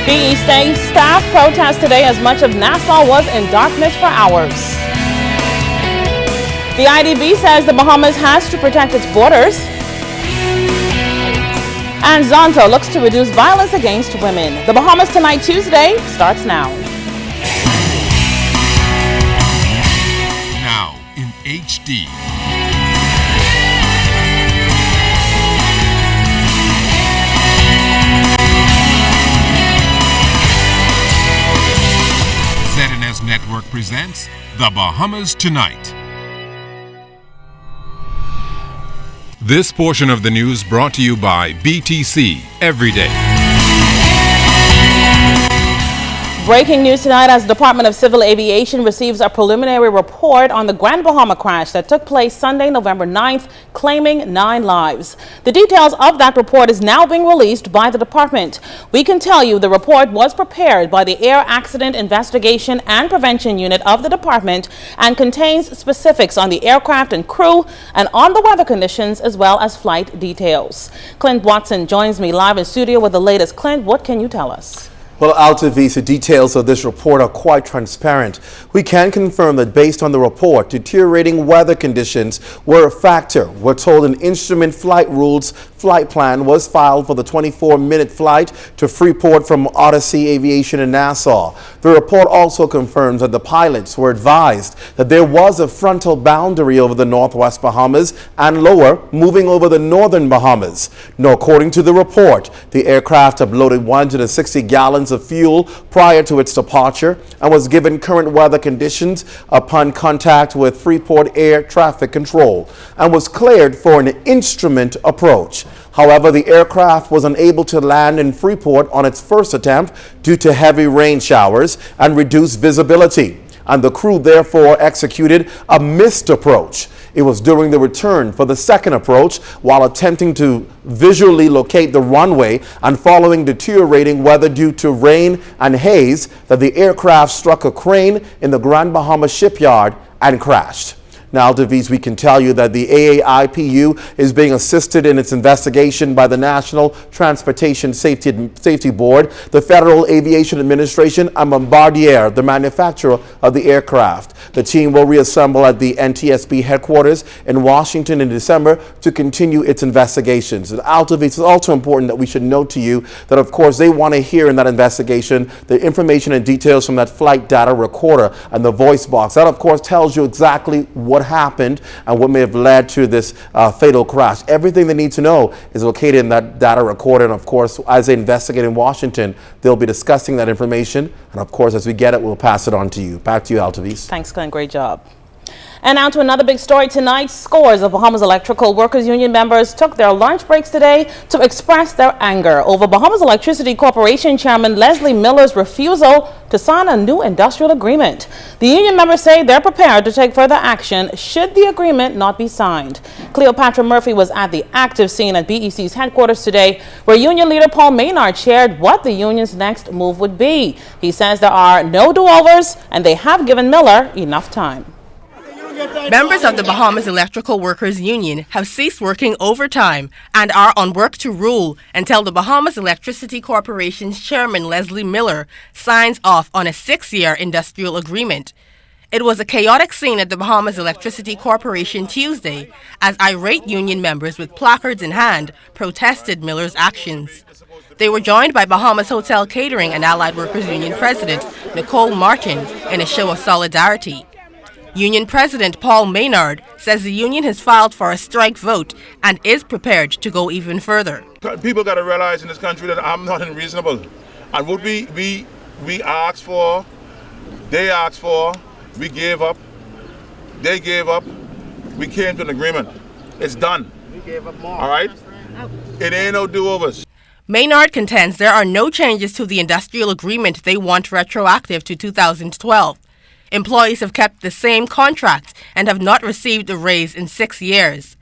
B.E.C staff protest today as much of Nassau was in darkness for hours. The IDB says the Bahamas has to protect its borders. And Zonto looks to reduce violence against women. The Bahamas Tonight Tuesday starts now. Now in HD. ZNS Network presents The Bahamas Tonight. This portion of the news brought to you by BTC Every Day. Breaking news tonight as the Department of Civil Aviation receives a preliminary report on the Grand Bahama crash that took place Sunday, November 9th, claiming 9 lives. The details of that report is now being released by the department. We can tell you the report was prepared by the Air Accident Investigation and Prevention Unit of the department and contains specifics on the aircraft and crew and on the weather conditions as well as flight details. Clint Watson joins me live in studio with the latest. Clint, what can you tell us? Well, the details of this report are quite transparent. We can confirm that based on the report, deteriorating weather conditions were a factor. We're told an instrument flight rules flight plan was filed for the 24-minute flight to Freeport from Odyssey Aviation in Nassau. The report also confirms that the pilots were advised that there was a frontal boundary over the northwest Bahamas and lower moving over the northern Bahamas. Now, according to the report, the aircraft had loaded 160 gallons of fuel prior to its departure and was given current weather conditions upon contact with Freeport Air Traffic Control and was cleared for an instrument approach. However, the aircraft was unable to land in Freeport on its first attempt due to heavy rain showers and reduced visibility, and the crew therefore executed a missed approach. It was during the return for the second approach while attempting to visually locate the runway and following deteriorating weather due to rain and haze that the aircraft struck a crane in the Grand Bahama shipyard and crashed. Now, Devis, we can tell you that the AAIPU is being assisted in its investigation by the National Transportation Safety Board, the Federal Aviation Administration, and Bombardier, the manufacturer of the aircraft. The team will reassemble at the NTSB headquarters in Washington in December to continue its investigations. And Devis, it's also important that we should note to you that, of course, they want to hear in that investigation the information and details from that flight data recorder and the voice box. That, of course, tells you exactly what happened and what may have led to this fatal crash. Everything they need to know is located in that data recorder, and of course, as they investigate in Washington, they'll be discussing that information, and of course, as we get it, we'll pass it on to you. Back to you, Altavis. Thanks, Glenn. Great job. And now to another big story tonight. Scores of Bahamas Electrical Workers Union members took their lunch breaks today to express their anger over Bahamas Electricity Corporation Chairman Leslie Miller's refusal to sign a new industrial agreement. The union members say they're prepared to take further action should the agreement not be signed. Cleopatra Murphy was at the active scene at B.E.C's headquarters today, where union leader Paul Maynard shared what the union's next move would be. He says there are no do-overs and they have given Miller enough time. Members of the Bahamas Electrical Workers Union have ceased working overtime and are on work to rule until the Bahamas Electricity Corporation's chairman Leslie Miller signs off on a 6-year industrial agreement. It was a chaotic scene at the Bahamas Electricity Corporation Tuesday as irate union members with placards in hand protested Miller's actions. They were joined by Bahamas Hotel Catering and Allied Workers Union President Nicole Martin in a show of solidarity. Union President Paul Maynard says the union has filed for a strike vote and is prepared to go even further. People got to realize in this country that I'm not unreasonable. And what we asked for, they asked for, we gave up, they gave up, we came to an agreement. It's done. We gave up more. All right? It ain't no do-overs. Maynard contends there are no changes to the industrial agreement they want retroactive to 2012. Employees have kept the same contracts and have not received a raise in 6 years.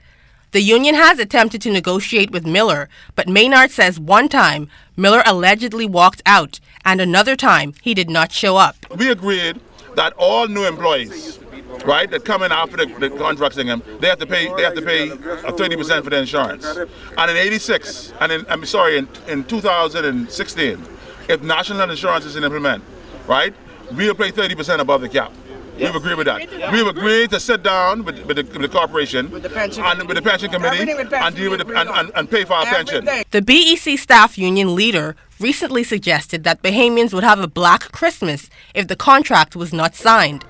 The union has attempted to negotiate with Miller, but Maynard says one time Miller allegedly walked out and another time he did not show up. We agreed that all new employees, right, that come in after the contracts in them, they have to pay 30% for their insurance. And in 86, and in 2016, if national health insurance isn't implemented, right, we'll pay 30% above the cap. We've agreed with that. We've agreed to sit down with the corporation, with the pension committee, and deal with and pay for our pension. The B.E.C. staff union leader recently suggested that Bahamians would have a black Christmas if the contract was not signed.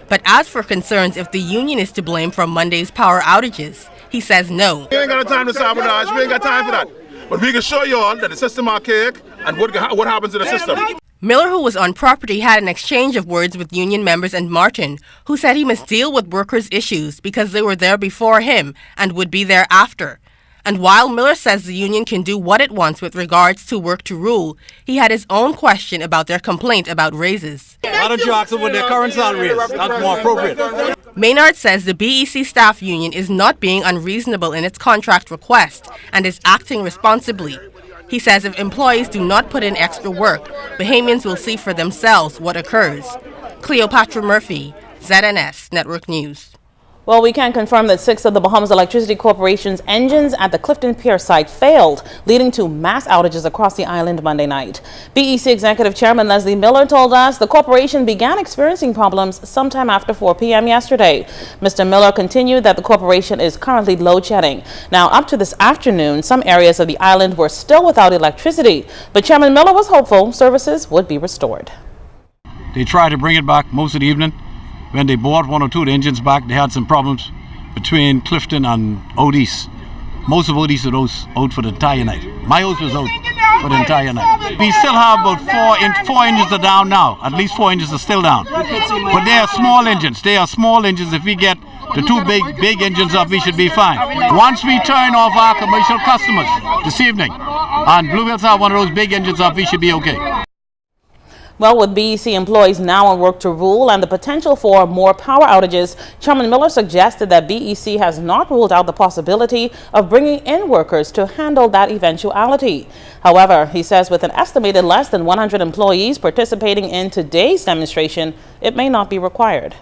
But as for concerns if the union is to blame for Monday's power outages, he says no. We ain't got time to sabotage. We ain't got time for that. But we can show you all that the system is archaic and what happens to the system. Miller, who was on property, had an exchange of words with union members and Martin, who said he must deal with workers' issues because they were there before him and would be there after. And while Miller says the union can do what it wants with regards to work to rule, he had his own question about their complaint about raises. Why don't you ask them what their current salary is? That's more appropriate. Maynard says the B.E.C. staff union is not being unreasonable in its contract request and is acting responsibly. He says if employees do not put in extra work, Bahamians will see for themselves what occurs. Cleopatra Murphy, ZNS Network News. Well, we can confirm that 6 of the Bahamas Electricity Corporation's engines at the Clifton Pier site failed, leading to mass outages across the island Monday night. B.E.C. Executive Chairman Leslie Miller told us the corporation began experiencing problems sometime after 4 p.m. yesterday. Mr. Miller continued that the corporation is currently load shedding. Now, up to this afternoon, some areas of the island were still without electricity, but Chairman Miller was hopeful services would be restored. They tried to bring it back most of the evening. When they brought 1 or 2 of the engines back, they had some problems between Clifton and Odis. Most of Odis are those out for the entire night. My house was out for the entire night. We still have about 4 engines are down now. At least 4 engines are still down. But they are small engines. They are small engines. If we get the 2 big engines up, we should be fine. Once we turn off our commercial customers this evening, and Blue Hills have 1 of those big engines up, we should be okay. Well, with B.E.C. employees now on work to rule and the potential for more power outages, Chairman Miller suggested that B.E.C. has not ruled out the possibility of bringing in workers to handle that eventuality. However, he says with an estimated less than 100 employees participating in today's demonstration, it may not be required.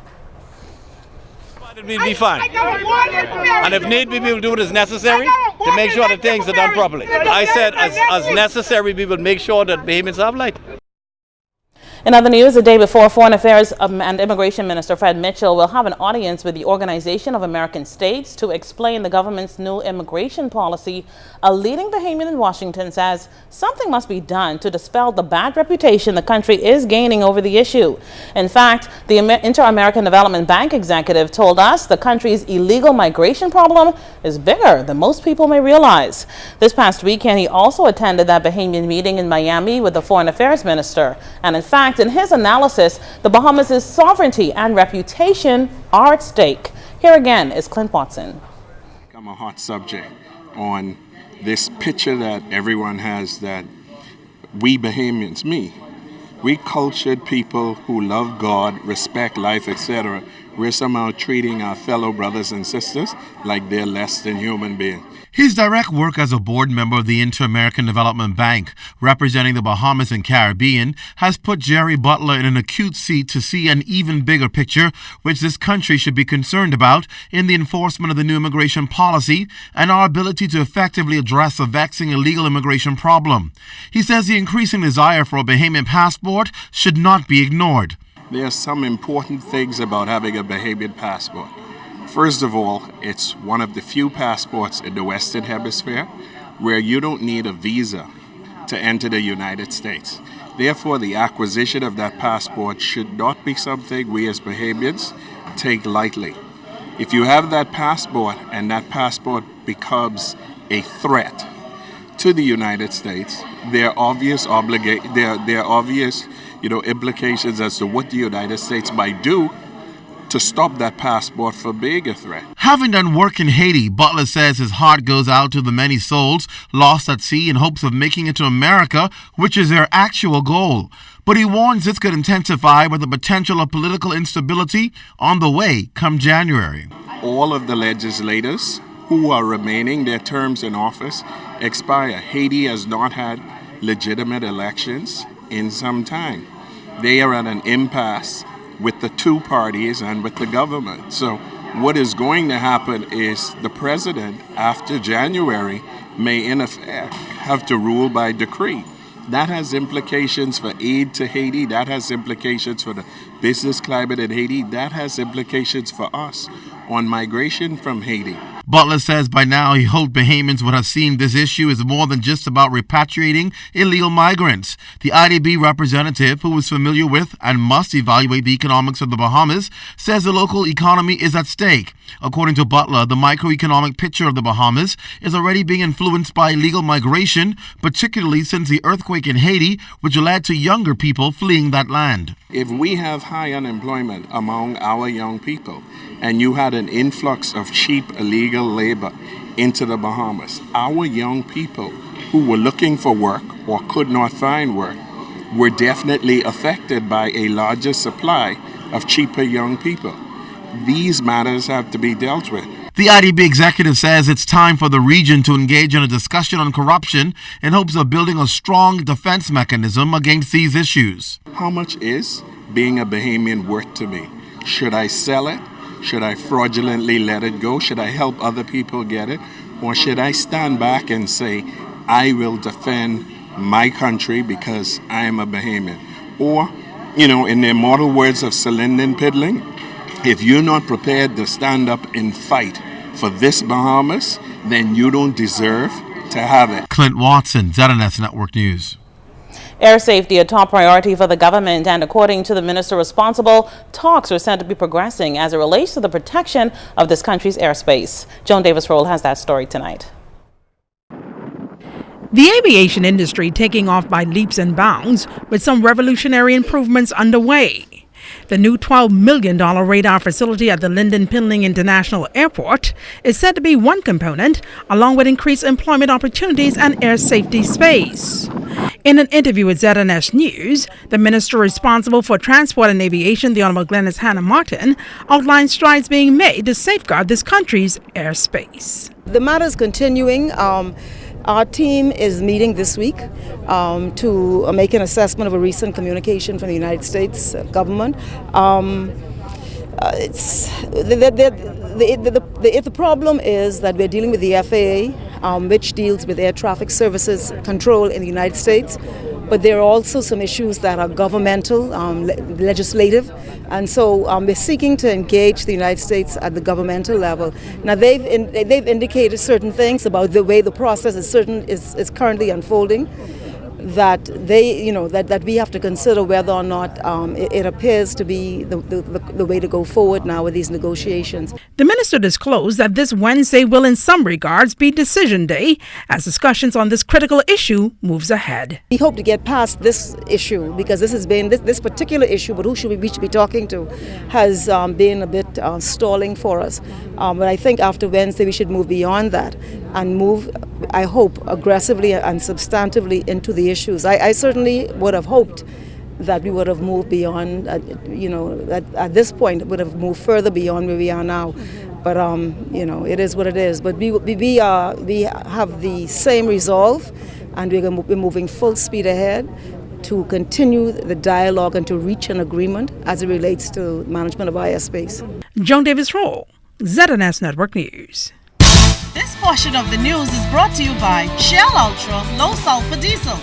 We'll be fine. And if need be, we will do what is necessary to make sure that things are done properly. I said as necessary, we will make sure that Bahamians have light. In other news, the day before, Foreign Affairs and Immigration Minister Fred Mitchell will have an audience with the Organization of American States to explain the government's new immigration policy. A leading Bahamian in Washington says something must be done to dispel the bad reputation the country is gaining over the issue. In fact, the Inter-American Development Bank executive told us the country's illegal migration problem is bigger than most people may realize. This past weekend, he also attended that Bahamian meeting in Miami with the Foreign Affairs Minister. And in fact, in his analysis, the Bahamas' sovereignty and reputation are at stake. Here again is Clint Watson. I'm a hot subject on this picture that everyone has that we Bahamians, we cultured people who love God, respect life, etc., we're somehow treating our fellow brothers and sisters like they're less than human beings. His direct work as a board member of the Inter-American Development Bank, representing the Bahamas and Caribbean, has put Jerry Butler in an acute seat to see an even bigger picture, which this country should be concerned about in the enforcement of the new immigration policy and our ability to effectively address the vexing illegal immigration problem. He says the increasing desire for a Bahamian passport should not be ignored. There are some important things about having a Bahamian passport. First of all, it's one of the few passports in the Western Hemisphere where you don't need a visa to enter the United States. Therefore, the acquisition of that passport should not be something we as Bahamians take lightly. If you have that passport and that passport becomes a threat to the United States, there are obvious implications as to what the United States might do to stop that passport from being a threat. Having done work in Haiti, Butler says his heart goes out to the many souls lost at sea in hopes of making it to America, which is their actual goal. But he warns this could intensify with the potential of political instability on the way come January. All of the legislators who are remaining, their terms in office expire. Haiti has not had legitimate elections in some time. They are at an impasse with the two parties and with the government. So what is going to happen is the president, after January, may in effect have to rule by decree. That has implications for aid to Haiti. That has implications for the business climate in Haiti. That has implications for us on migration from Haiti. Butler says by now he hoped Bahamians would have seen this issue as more than just about repatriating illegal migrants. The IDB representative, who is familiar with and must evaluate the economics of the Bahamas, says the local economy is at stake. According to Butler, the microeconomic picture of the Bahamas is already being influenced by illegal migration, particularly since the earthquake in Haiti, which led to younger people fleeing that land. If we have high unemployment among our young people, and you had an influx of cheap illegal labor into the Bahamas, our young people who were looking for work or could not find work were definitely affected by a larger supply of cheaper young people. These matters have to be dealt with. The IDB executive says it's time for the region to engage in a discussion on corruption in hopes of building a strong defense mechanism against these issues. How much is being a Bahamian worth to me? Should I sell it? Should I fraudulently let it go? Should I help other people get it? Or should I stand back and say, I will defend my country because I am a Bahamian? Or, in the immortal words of Celine Pidling, if you're not prepared to stand up and fight for this Bahamas, then you don't deserve to have it. Clint Watson, ZNS Network News. Air safety, a top priority for the government, and according to the minister responsible, talks are said to be progressing as it relates to the protection of this country's airspace. Joan Davis-Roll has that story tonight. The aviation industry taking off by leaps and bounds with some revolutionary improvements underway. The new $12 million radar facility at the Lynden Pinling International Airport is said to be one component, along with increased employment opportunities and air safety space. In an interview with ZNS News, the minister responsible for transport and aviation, the Honorable Glenys Hannah Martin, outlined strides being made to safeguard this country's airspace. The matter is continuing. Our team is meeting this week to make an assessment of a recent communication from the United States government. The problem is that we're dealing with the FAA, which deals with air traffic services control in the United States. But there are also some issues that are governmental, legislative, and so we're seeking to engage the United States at the governmental level. Now they've indicated certain things about the way the process is currently unfolding, that that we have to consider whether or not it appears to be the way to go forward now with these negotiations. The minister disclosed that this Wednesday will in some regards be decision day as discussions on this critical issue moves ahead. We hope to get past this issue because this has been this particular issue, but who should we be talking to, has been a bit stalling for us. But I think after Wednesday we should move beyond that and move, I hope, aggressively and substantively into the issues. I certainly would have hoped that we would have moved beyond, at this point, would have moved further beyond where we are now. But, it is what it is. But we have the same resolve, and we're moving full speed ahead to continue the dialogue and to reach an agreement as it relates to management of airspace. Joan Davis-Roll, ZNS Network News. This portion of the news is brought to you by Shell Ultra Low Sulfur Diesel.